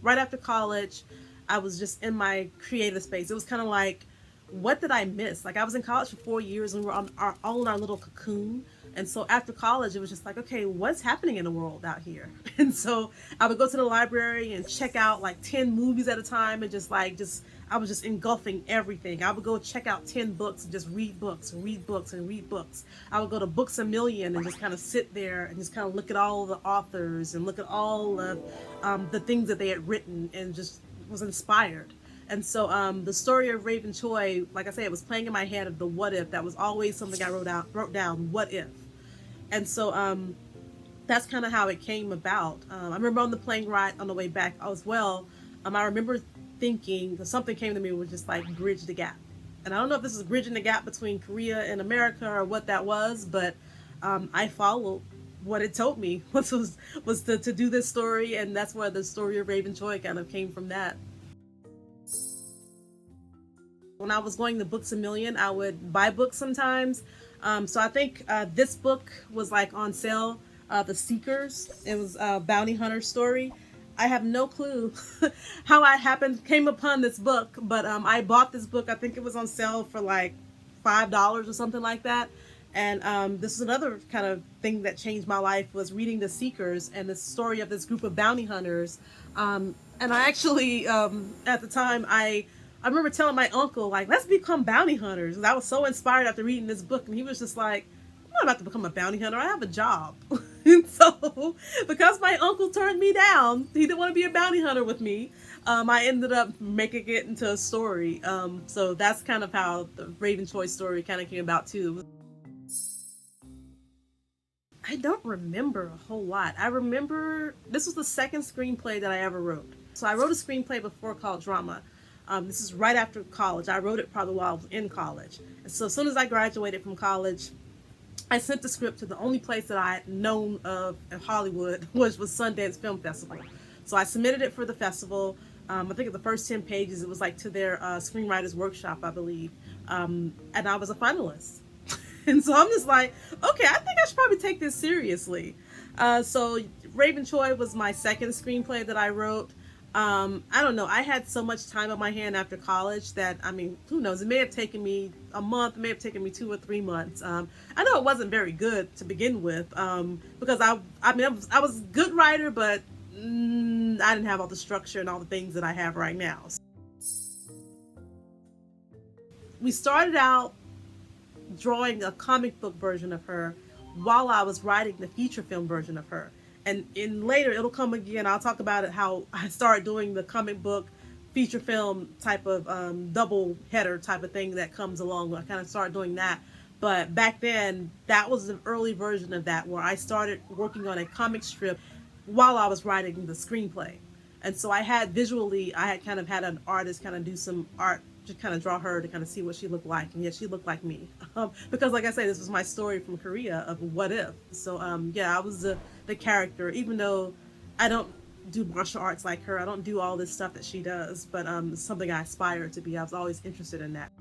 Right after college, I was just in my creative space. It was kind of like, what did I miss? Like, I was in college for 4 years and we were all in our little cocoon. And so after college, it was just like, okay, what's happening in the world out here? And so I would go to the library and check out like 10 movies at a time and I was just engulfing everything. I would go check out 10 books and just read books and read books and read books. I would go to Books a Million and just kind of sit there and just kind of look at all the authors and look at all of the things that they had written and just was inspired. And so the story of Rayven Choi, like I said, it was playing in my head of the what if. That was always something I wrote down, what if. And so that's kind of how it came about. I remember on the plane ride on the way back as well, I remember thinking something came to me was just like bridge the gap. And I don't know if this is bridging the gap between Korea and America or what that was, but I followed what it told me was to do this story, and that's where the story of Rayven Choi kind of came from that. When I was going to Books a Million, I would buy books sometimes. So I think this book was like on sale, The Seekers. It was a bounty hunter story. I have no clue how I came upon this book, but I bought this book. I think it was on sale for like $5 or something like that. And this is another kind of thing that changed my life, was reading The Seekers and the story of this group of bounty hunters. And I actually, at the time, I remember telling my uncle, like, let's become bounty hunters. And I was so inspired after reading this book. And he was just like, I'm not about to become a bounty hunter. I have a job. And so, because my uncle turned me down, he didn't want to be a bounty hunter with me. I ended up making it into a story. So that's kind of how the Rayven Choi story kind of came about, too. I don't remember a whole lot. I remember this was the second screenplay that I ever wrote. So I wrote a screenplay before called Drama. This is right after college. I wrote it probably while I was in college. And so as soon as I graduated from college, I sent the script to the only place that I had known of in Hollywood, which was Sundance Film Festival. So I submitted it for the festival. I think the first 10 pages, it was like to their screenwriters workshop, I believe. And I was a finalist. And so I'm just like, okay, I think I should probably take this seriously. So Rayven Choi was my second screenplay that I wrote. I don't know. I had so much time on my hand after college that, I mean, who knows? It may have taken me a month, it may have taken me 2 or 3 months. I know it wasn't very good to begin with, because I was a good writer, but I didn't have all the structure and all the things that I have right now. We started out drawing a comic book version of her while I was writing the feature film version of her. And in later, it'll come again. I'll talk about it, how I started doing the comic book feature film type of double header type of thing that comes along. I kind of started doing that. But back then, that was an early version of that, where I started working on a comic strip while I was writing the screenplay. And so I had kind of had an artist kind of do some art to kind of draw her to kind of see what she looked like. And yeah, she looked like me. Because like I say, this was my story from Korea of what if. So yeah, I was the character, even though I don't do martial arts like her. I don't do all this stuff that she does, but it's something I aspire to be. I was always interested in that.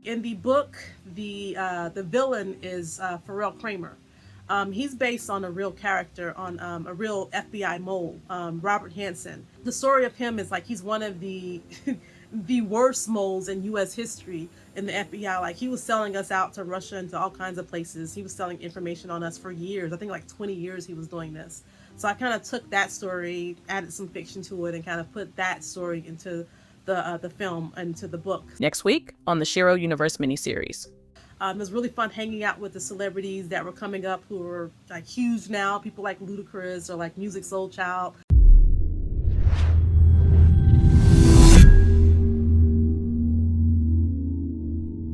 In the book, the villain is Pharrell Kramer. He's based on a real character, on a real FBI mole, Robert Hansen. The story of him is like he's one of the the worst moles in U.S. history in the FBI. Like, he was selling us out to Russia and to all kinds of places. He was selling information on us for years. I think like 20 years he was doing this. So I kind of took that story, added some fiction to it, and kind of put that story into the film and to the book. Next week on the Shero Universe miniseries. It was really fun hanging out with the celebrities that were coming up who are like huge now. People like Ludacris or like Music Soul Child.